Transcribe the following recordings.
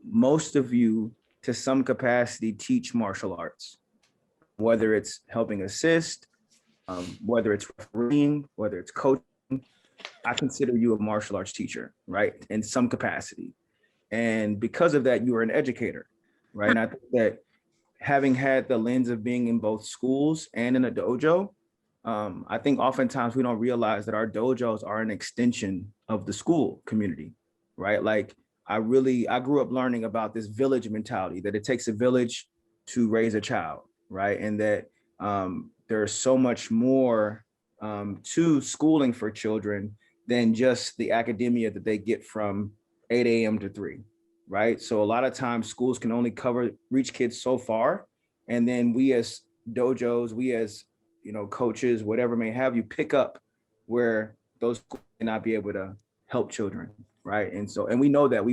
most of you to some capacity teach martial arts, whether it's helping assist, whether it's refereeing, whether it's coaching. I consider you a martial arts teacher, right? In some capacity. And because of that, you are an educator, right? And I think that having had the lens of being in both schools and in a dojo, I think oftentimes we don't realize that our dojos are an extension of the school community, right? Like I grew up learning about this village mentality, that it takes a village to raise a child, right? And that there's so much more to schooling for children than just the academia that they get from 8 a.m. to 3, right? So a lot of times schools can only reach kids so far. And then we as dojos, we as, coaches, whatever may have you, pick up where those schools may not be able to help children, right? And we know that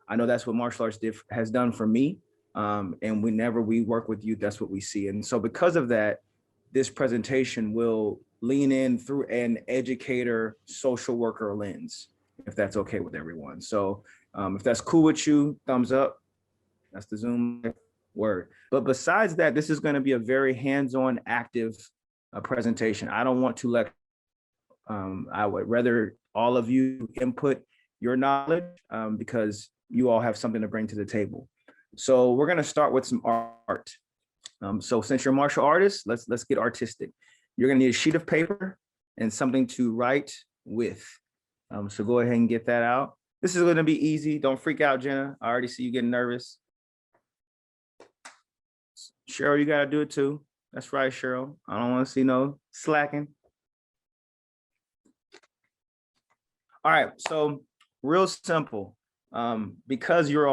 I know that's what martial arts has done for me. And whenever we work with youth, that's what we see. And so because of that, this presentation will lean in through an educator, social worker lens, if that's okay with everyone. So if that's cool with you, thumbs up. That's the Zoom word. But besides that, this is going to be a very hands-on, active presentation. I don't want to I would rather all of you input your knowledge because you all have something to bring to the table. So we're going to start with some art. So since you're martial artists, let's get artistic. You're going to need a sheet of paper and something to write with. So go ahead and get that out. This is going to be easy. Don't freak out, Jenna. I already see you getting nervous. Cheryl, you got to do it too. That's right, Cheryl. I don't want to see no slacking. All right, so real simple. Because you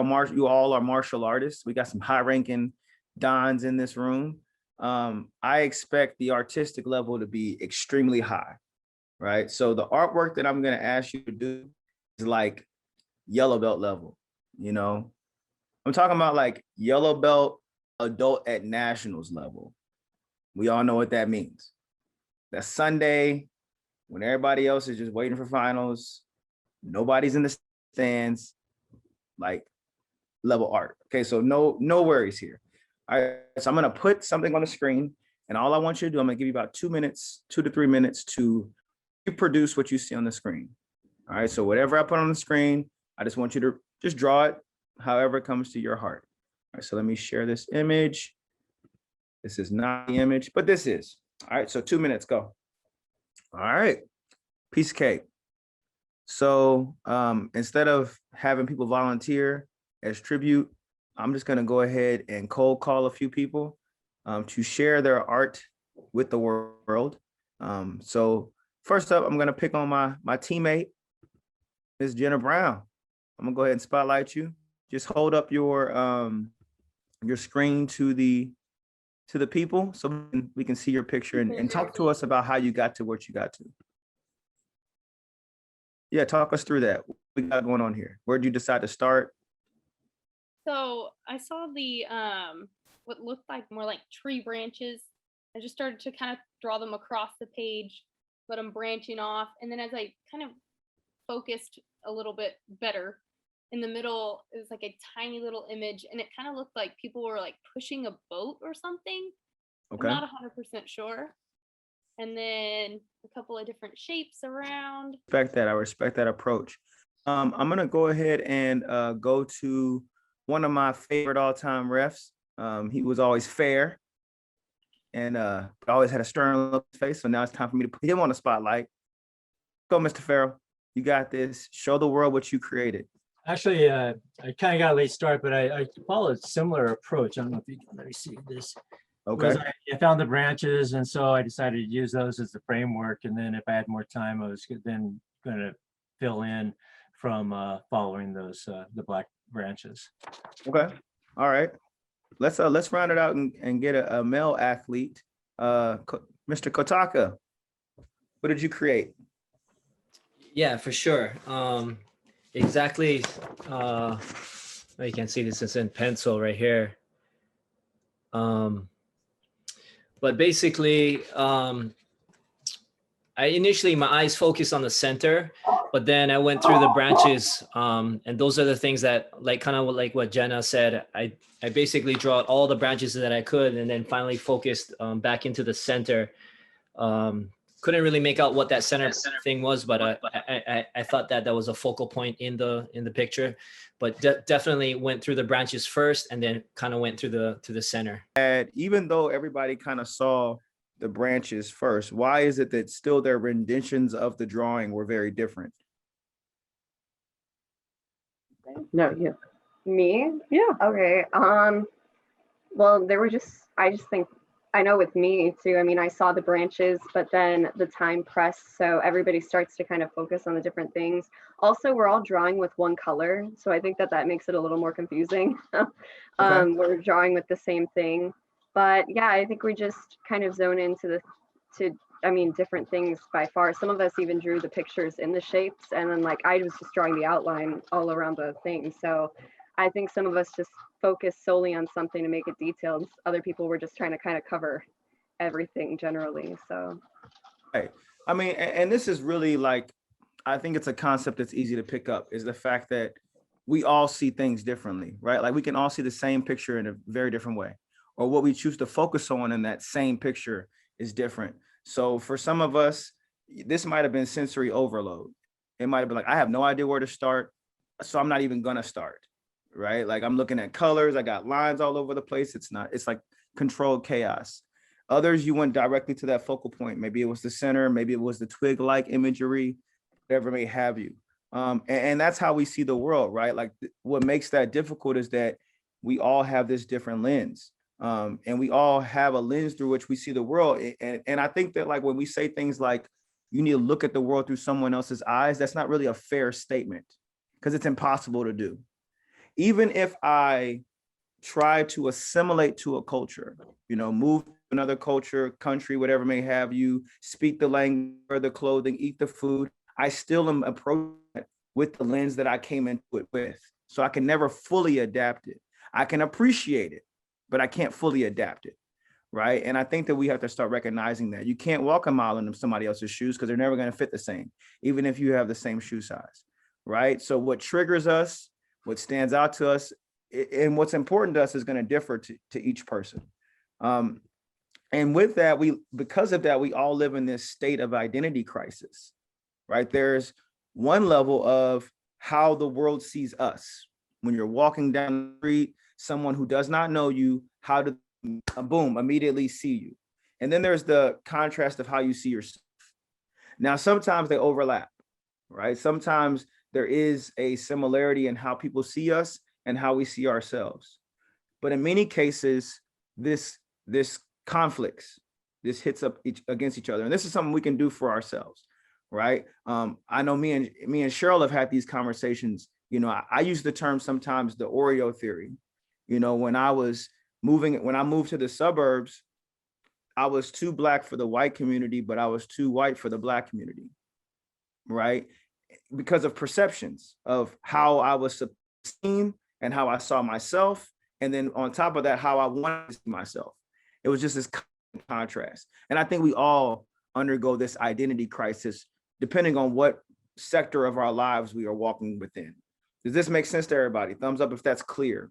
all are martial artists, we got some high-ranking dons in this room. I expect the artistic level to be extremely high, right? So the artwork that I'm going to ask you to do is like yellow belt level, I'm talking about like yellow belt adult at nationals level. We all know what that means. That's Sunday when everybody else is just waiting for finals. Nobody's in the stands, like level art. Okay, so no worries here. All right, so I'm gonna put something on the screen, and all I want you to do, I'm gonna give you about 2 to 3 minutes to reproduce what you see on the screen. All right, so whatever I put on the screen, I just want you to just draw it however it comes to your heart. All right, so let me share this image. This is not the image, but this is. All right, so 2 minutes, go. All right, piece of cake. So instead of having people volunteer as tribute, I'm just gonna go ahead and cold call a few people to share their art with the world. So first up, I'm gonna pick on my teammate, Ms. Jenna Brown. I'm gonna go ahead and spotlight you. Just hold up your screen to the people so we can see your picture and talk to us about how you got to what you got to. Yeah, talk us through that. What we got going on here? Where'd you decide to start? So I saw the what looked like more like tree branches. I just started to kind of draw them across the page, let them branching off. And then as I kind of focused a little bit better, in the middle, it was like a tiny little image, and it kind of looked like people were like pushing a boat or something. Okay. I'm not 100% sure. And then a couple of different shapes around. I respect that approach. I'm gonna go ahead and go to one of my favorite all-time refs. He was always fair and always had a stern look on his face. So now it's time for me to put him on the spotlight. Go, Mr. Farrell. You got this. Show the world what you created. Actually, I kind of got a late start, but I followed a similar approach. I don't know if you can let me see this. Okay. I found the branches, and so I decided to use those as the framework. And then if I had more time, I was then going to fill in from following those the black branches. Okay. All right. Let's round it out and get a male athlete. Mr. Kotaka, what did you create? Yeah, for sure. Exactly. You can see this is in pencil right here. But basically, I initially my eyes focused on the center, but then I went through the branches, and those are the things that, like, kind of like what Jenna said, I basically draw out all the branches that I could, and then finally focused back into the center. Couldn't really make out what that center thing was, but I thought that was a focal point in the picture, but definitely went through the branches first, and then kind of went through the center. And even though everybody kind of saw the branches first, why is it that still their renditions of the drawing were very different? No, you. Me? Yeah. Okay. Well, I just think, I know with me too, I mean, I saw the branches, but then the time pressed, so everybody starts to kind of focus on the different things. Also, we're all drawing with one color, so I think that makes it a little more confusing. We're drawing with the same thing, but yeah, I think we just kind of zone into different things by far. Some of us even drew the pictures in the shapes, and then like I was just drawing the outline all around the thing. So I think some of us just focused solely on something to make it detailed. Other people were just trying to kind of cover everything generally. So Right. I mean, and this is really like, I think it's a concept that's easy to pick up, is the fact that we all see things differently, right? Like we can all see the same picture in a very different way, or what we choose to focus on in that same picture is different. So for some of us, this might have been sensory overload. It might have been like, I have no idea where to start, so I'm not even gonna start, right? Like I'm looking at colors, I got lines all over the place. It's like controlled chaos. Others, you went directly to that focal point. Maybe it was the center, maybe it was the twig-like imagery, whatever may have you. And that's how we see the world, right? Like what makes that difficult is that we all have this different lens. And we all have a lens through which we see the world. And I think that like when we say things like, you need to look at the world through someone else's eyes, that's not really a fair statement, because it's impossible to do. Even if I try to assimilate to a culture, move to another culture, country, whatever may have you, speak the language, wear the clothing, eat the food, I still am approaching it with the lens that I came into it with. So I can never fully adapt it. I can appreciate it, but I can't fully adapt it, right? And I think that we have to start recognizing that. You can't walk a mile in somebody else's shoes because they're never going to fit the same, even if you have the same shoe size, right? So what triggers us, what stands out to us, and what's important to us is going to differ to each person. And with that, because of that, we all live in this state of identity crisis, right? There's one level of how the world sees us. When you're walking down the street, someone who does not know you, how to, boom, immediately see you. And then there's the contrast of how you see yourself. Now, sometimes they overlap, right? Sometimes there is a similarity in how people see us and how we see ourselves. But in many cases, this conflicts, this hits up against each other. And this is something we can do for ourselves, right? I know me and Cheryl have had these conversations. I use the term sometimes the Oreo theory. When I moved to the suburbs, I was too Black for the white community, but I was too white for the Black community, right? Because of perceptions of how I was seen and how I saw myself. And then on top of that, how I wanted to see myself. It was just this contrast. And I think we all undergo this identity crisis, depending on what sector of our lives we are walking within. Does this make sense to everybody? Thumbs up if that's clear,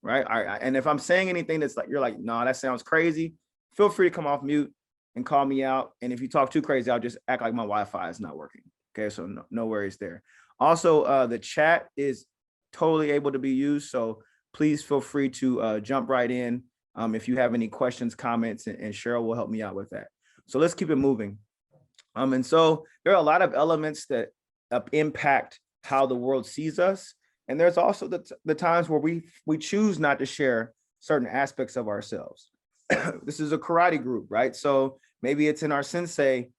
right? All right. And if I'm saying anything that's like, you're like, no, that sounds crazy, feel free to come off mute and call me out. And if you talk too crazy, I'll just act like my Wi-Fi is not working. Okay, so no worries there. Also, the chat is totally able to be used. So please feel free to jump right in if you have any questions, comments, and Cheryl will help me out with that. So let's keep it moving. And so there are a lot of elements that impact how the world sees us. And there's also the times where we choose not to share certain aspects of ourselves. This is a karate group, right? So maybe it's in our sensei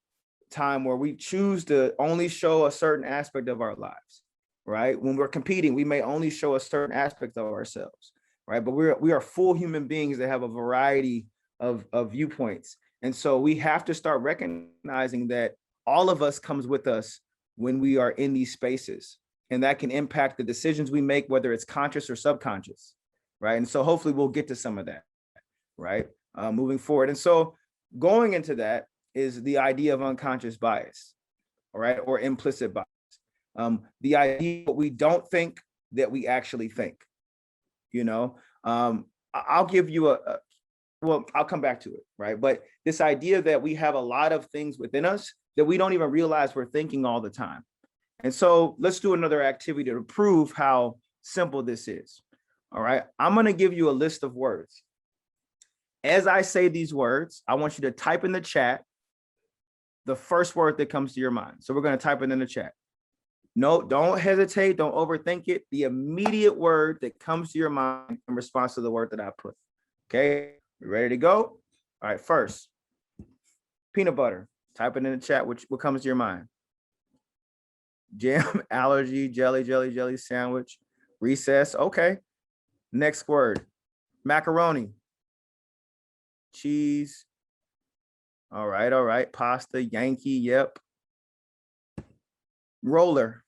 time where we choose to only show a certain aspect of our lives, right? When we're competing, we may only show a certain aspect of ourselves, right? But we are full human beings that have a variety of viewpoints. And so we have to start recognizing that all of us comes with us when we are in these spaces, and that can impact the decisions we make, whether it's conscious or subconscious, right? And so hopefully we'll get to some of that, right? Moving forward. And so going into that is the idea of unconscious bias, all right, or implicit bias. The idea that we don't think that we actually think, you know. I'll give you well, I'll come back to it, right? But this idea that we have a lot of things within us that we don't even realize we're thinking all the time. And so let's do another activity to prove how simple this is. All right, I'm going to give you a list of words. As I say these words, I want you to type in the chat the first word that comes to your mind. So we're going to type it in the chat. No, don't hesitate. Don't overthink it. The immediate word that comes to your mind in response to the word that I put. Okay, we ready to go? All right, first, peanut butter. Type it in the chat. What comes to your mind? Jam, allergy, jelly sandwich, recess. Okay. Next word, macaroni, cheese. All right. Pasta, Yankee. Yep. Roller,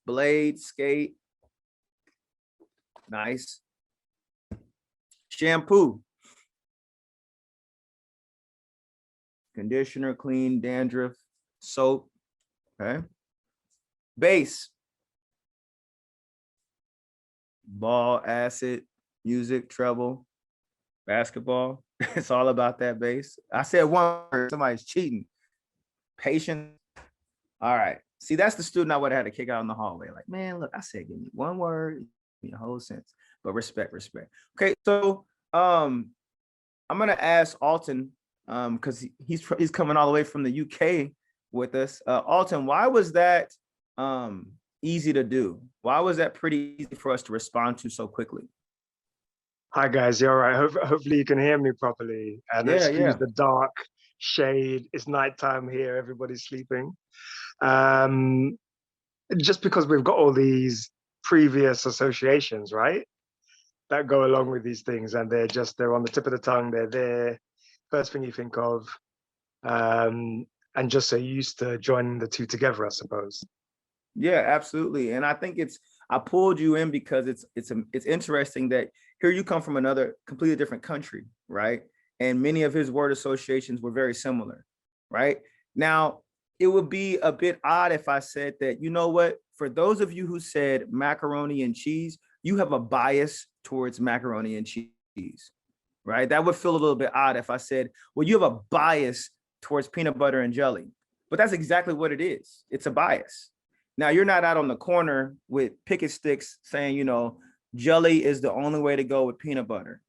blade, skate. Nice. Shampoo, conditioner, clean, dandruff, soap. Okay. Bass, ball, acid, music, treble, basketball. It's all about that bass. I said one word, somebody's cheating. Patience. All right. See, that's the student I would have had to kick out in the hallway. Like, man, look, I said, give me one word, give me a whole sentence, but respect. Okay, so I'm gonna ask Alton, because he's coming all the way from the UK with us. Alton, why was that easy to do? Why was that pretty easy for us to respond to so quickly? Hi guys, you all right? Hopefully you can hear me properly. And Yeah, excuse yeah. the dark shade. It's nighttime here. Everybody's sleeping. Just because we've got all these previous associations, right, that go along with these things, and they're on the tip of the tongue. They're there, first thing you think of, and just so used to joining the two together, I suppose. Yeah, absolutely. And I think I pulled you in because it's interesting that here you come from another completely different country, right? And many of his word associations were very similar, right? Now, it would be a bit odd if I said that, you know what, for those of you who said macaroni and cheese, you have a bias towards macaroni and cheese, right? That would feel a little bit odd if I said, well, you have a bias towards peanut butter and jelly, but that's exactly what it is. It's a bias. Now, you're not out on the corner with picket sticks saying, you know, jelly is the only way to go with peanut butter.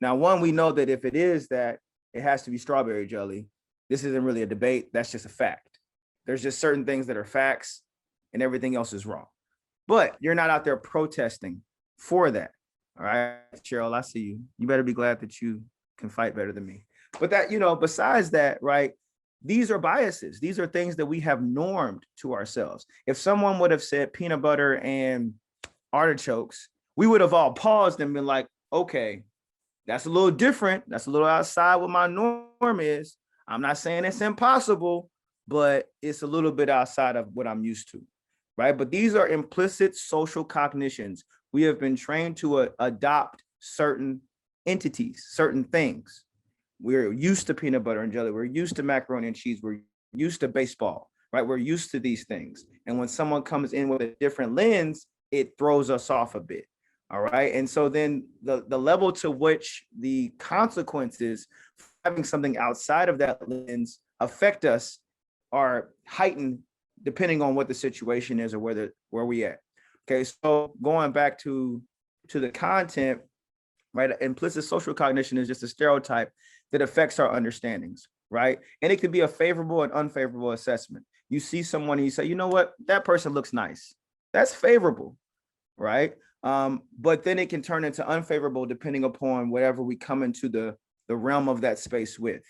Now, one, we know that if it is that, it has to be strawberry jelly. This isn't really a debate. That's just a fact. There's just certain things that are facts and everything else is wrong. But you're not out there protesting for that. All right, Cheryl, I see you. You better be glad that you can fight better than me. But that, you know, besides that, right, these are biases. These are things that we have normed to ourselves. If someone would have said peanut butter and artichokes, we would have all paused and been like, okay, that's a little different. That's a little outside what my norm is. I'm not saying it's impossible, but it's a little bit outside of what I'm used to, right? But these are implicit social cognitions. We have been trained to adopt certain entities, certain things. We're used to peanut butter and jelly. We're used to macaroni and cheese. We're used to baseball, right? We're used to these things. And when someone comes in with a different lens, it throws us off a bit. All right. And so then the level to which the consequences for having something outside of that lens affect us are heightened depending on what the situation is or where we at. Okay. So going back to the content, right? Implicit social cognition is just a stereotype that affects our understandings, right? And it can be a favorable and unfavorable assessment. You see someone and you say, you know what, that person looks nice. That's favorable, right? But then it can turn into unfavorable depending upon whatever we come into the realm of that space with,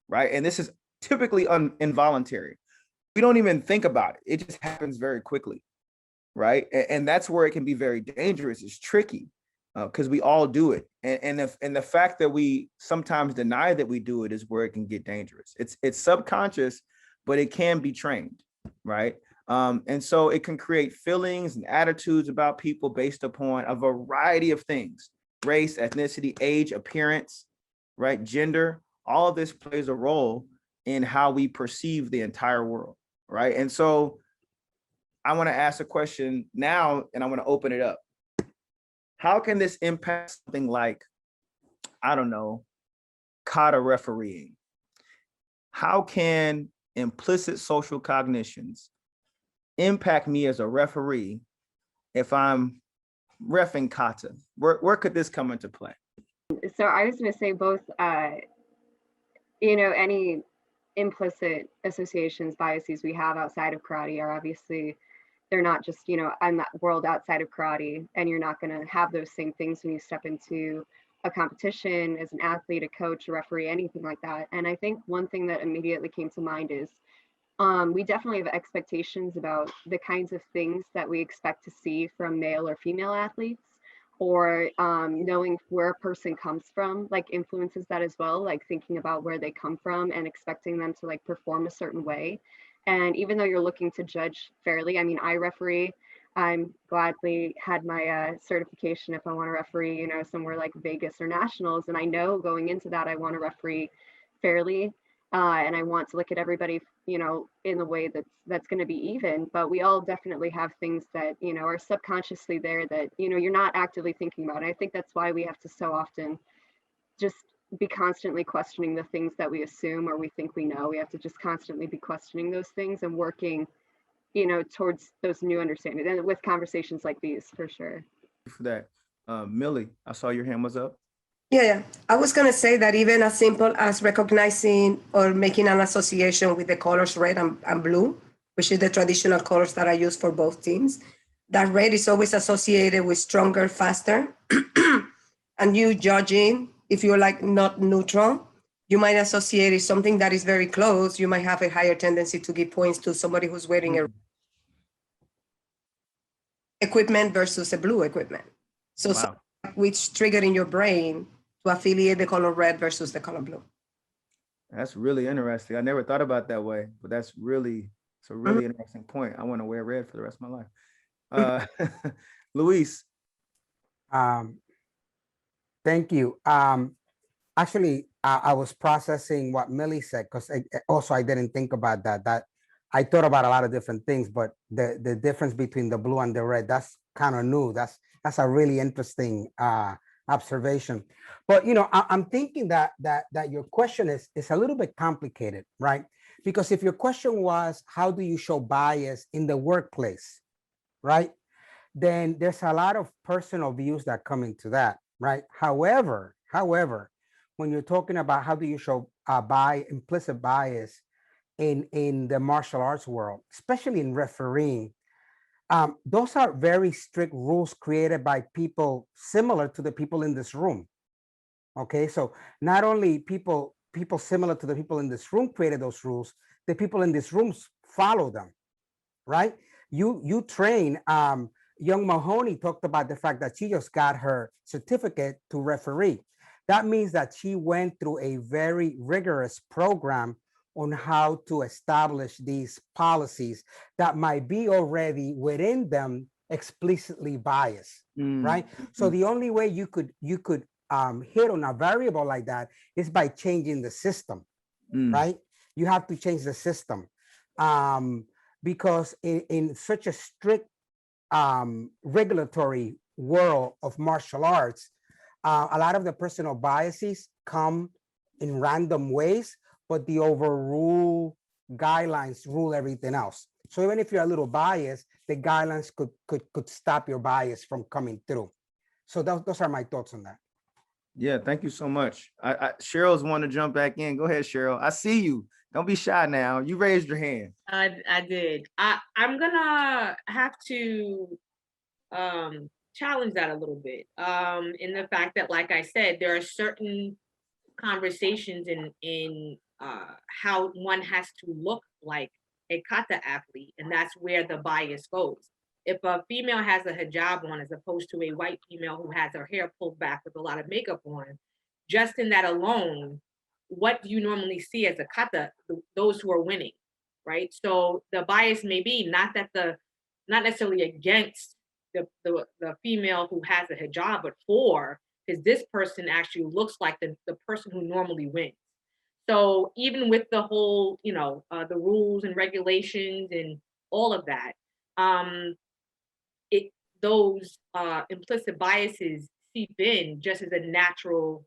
right? And this is typically involuntary. We don't even think about it. It just happens very quickly, right? And that's where it can be very dangerous. It's tricky because we all do it. And the fact that we sometimes deny that we do it is where it can get dangerous. It's subconscious, but it can be trained, right? And so it can create feelings and attitudes about people based upon a variety of things: race, ethnicity, age, appearance, right? Gender. All of this plays a role in how we perceive the entire world, right? And so I want to ask a question now, and I want to open it up. How can this impact something like, I don't know, kata refereeing? How can implicit social cognitions impact me as a referee if I'm reffing kata? Where could this come into play? So I was going to say both, you know, any implicit associations, biases we have outside of karate are obviously, they're not just, you know, I'm that world outside of karate, and you're not going to have those same things when you step into a competition as an athlete, a coach, a referee, anything like that. And I think one thing that immediately came to mind is we definitely have expectations about the kinds of things that we expect to see from male or female athletes, or knowing where a person comes from, like influences that as well, like thinking about where they come from and expecting them to like perform a certain way. And even though you're looking to judge fairly, I mean, I referee, I'm gladly had my certification if I want to referee, you know, somewhere like Vegas or nationals. And I know going into that, I want to referee fairly. And I want to look at everybody, you know, in the way that's going to be even. But we all definitely have things that, you know, are subconsciously there that, you know, you're not actively thinking about. And I think that's why we have to so often just be constantly questioning the things that we assume or we think we know. We have to just constantly be questioning those things and working, you know, towards those new understandings, and with conversations like these, for sure. For that, Millie, I saw your hand was up. Yeah. I was going to say that even as simple as recognizing or making an association with the colors red and blue, which is the traditional colors that I use for both teams, that red is always associated with stronger, faster. And you judging, if you're like not neutral, you might associate it something that is very close. You might have a higher tendency to give points to somebody who's wearing a equipment versus a blue equipment. So, Wow. which triggered in your brain to affiliate the color red versus the color blue. That's really interesting. I never thought about that way, but it's a really interesting point. I want to wear red for the rest of my life. Luis. Thank you. Actually, I was processing what Millie said, because also I didn't think about that. That I thought about a lot of different things, but the difference between the blue and the red, that's kind of new. That's a really interesting observation. But you know, I'm thinking that your question is a little bit complicated, right? Because if your question was, how do you show bias in the workplace, right? Then there's a lot of personal views that come into that, right? However, when you're talking about how do you show implicit bias in the martial arts world, especially in refereeing, those are very strict rules created by people similar to the people in this room. Okay, so not only people similar to the people in this room created those rules, the people in this rooms follow them, right? You train. Young Mahoney talked about the fact that she just got her certificate to referee. That means that she went through a very rigorous program on how to establish these policies that might be already within them explicitly biased, right? So the only way you could hit on a variable like that is by changing the system, right? You have to change the system because in such a strict regulatory world of martial arts, a lot of the personal biases come in random ways, but the overrule guidelines rule everything else. So even if you're a little biased, the guidelines could stop your bias from coming through. So those are my thoughts on that. Yeah, thank you so much. Cheryl's want to jump back in. Go ahead, Cheryl. I see you. Don't be shy now. You raised your hand. I did. I'm gonna have to challenge that a little bit in the fact that, like I said, there are certain conversations in how one has to look like a kata athlete, and that's where the bias goes. If a female has a hijab on as opposed to a white female who has her hair pulled back with a lot of makeup on, just in that alone, what do you normally see as a kata? Those who are winning, right? So the bias may be not necessarily against the female who has a hijab, but for, because this person actually looks like the person who normally wins. So even with the whole, the rules and regulations and all of that, those implicit biases seep in just as a natural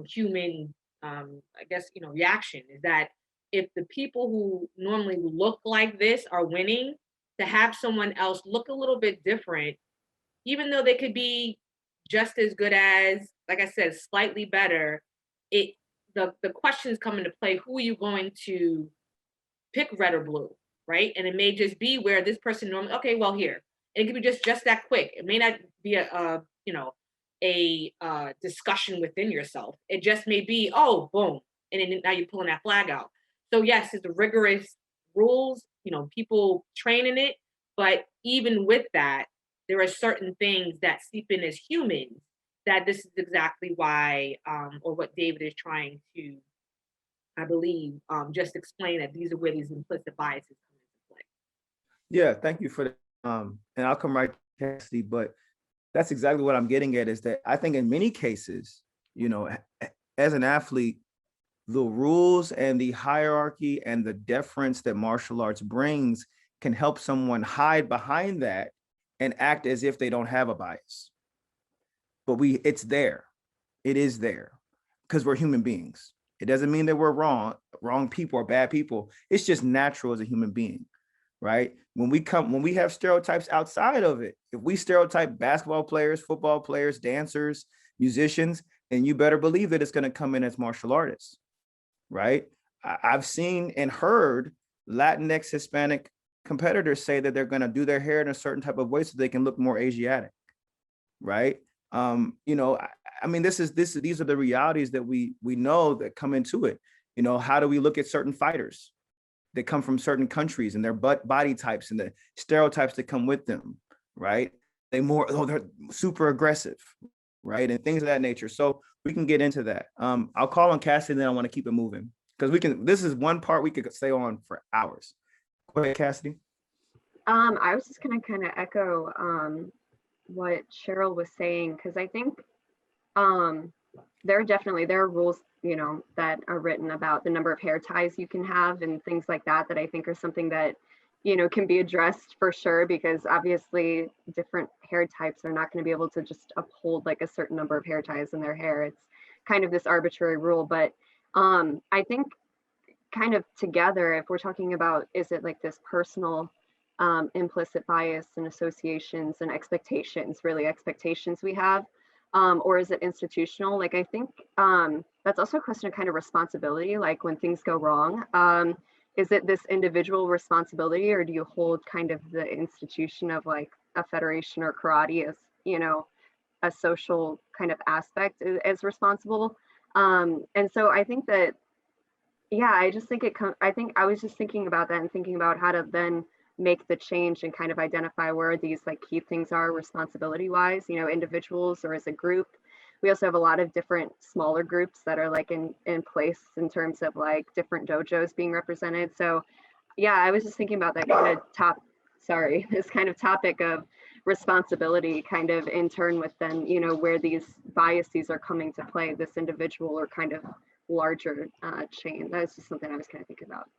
human, I guess, reaction. Is that if the people who normally look like this are winning, to have someone else look a little bit different, even though they could be just as good as, like I said, slightly better, the questions come into play. Who are you going to pick, red or blue, right? And it may just be where this person normally, okay, well, here. And it could be just that quick. It may not be a discussion within yourself. It just may be, oh, boom, and then now you're pulling that flag out. So yes, it's the rigorous rules, people training it, but even with that, there are certain things that seep in as humans, that this is exactly why, or what David is trying to, I believe, just explain, that these are where these implicit biases come into play. Yeah, thank you for that. And I'll come right to Cassidy, but that's exactly what I'm getting at, is that I think in many cases, as an athlete, the rules and the hierarchy and the deference that martial arts brings can help someone hide behind that and act as if they don't have a bias. But it's there. It is there because we're human beings. It doesn't mean that we're wrong people or bad people. It's just natural as a human being, right? When we have stereotypes outside of it, if we stereotype basketball players, football players, dancers, musicians, then you better believe that it's going to come in as martial artists, right? I've seen and heard Latinx Hispanic competitors say that they're going to do their hair in a certain type of way so they can look more Asiatic, right? I mean, these are the realities that we know that come into it. How do we look at certain fighters that come from certain countries and their body types and the stereotypes that come with them, right? They're super aggressive, right? And things of that nature. So we can get into that. I'll call on Cassidy, and then I want to keep it moving because this is one part we could stay on for hours. Go ahead, Cassidy. I was just gonna kind of echo what Cheryl was saying, because I think there are rules, that are written about the number of hair ties you can have and things like that I think are something that, can be addressed for sure, because obviously different hair types are not going to be able to just uphold like a certain number of hair ties in their hair. It's kind of this arbitrary rule. But I think kind of together, if we're talking about, is it like this personal implicit bias and associations and expectations we have, or is it institutional? Like, I think that's also a question of kind of responsibility. Like when things go wrong, is it this individual responsibility, or do you hold kind of the institution of like a federation or karate as, a social kind of aspect as responsible? And so I think that, yeah, I just think I think I was just thinking about that and thinking about how to then make the change and kind of identify where these like key things are responsibility wise, individuals or as a group. We also have a lot of different smaller groups that are like in place in terms of like different dojos being represented. So yeah, I was just thinking about that kind of this kind of topic of responsibility kind of in turn with then, where these biases are coming to play, this individual or kind of larger chain. That's just something I was kind of thinking about.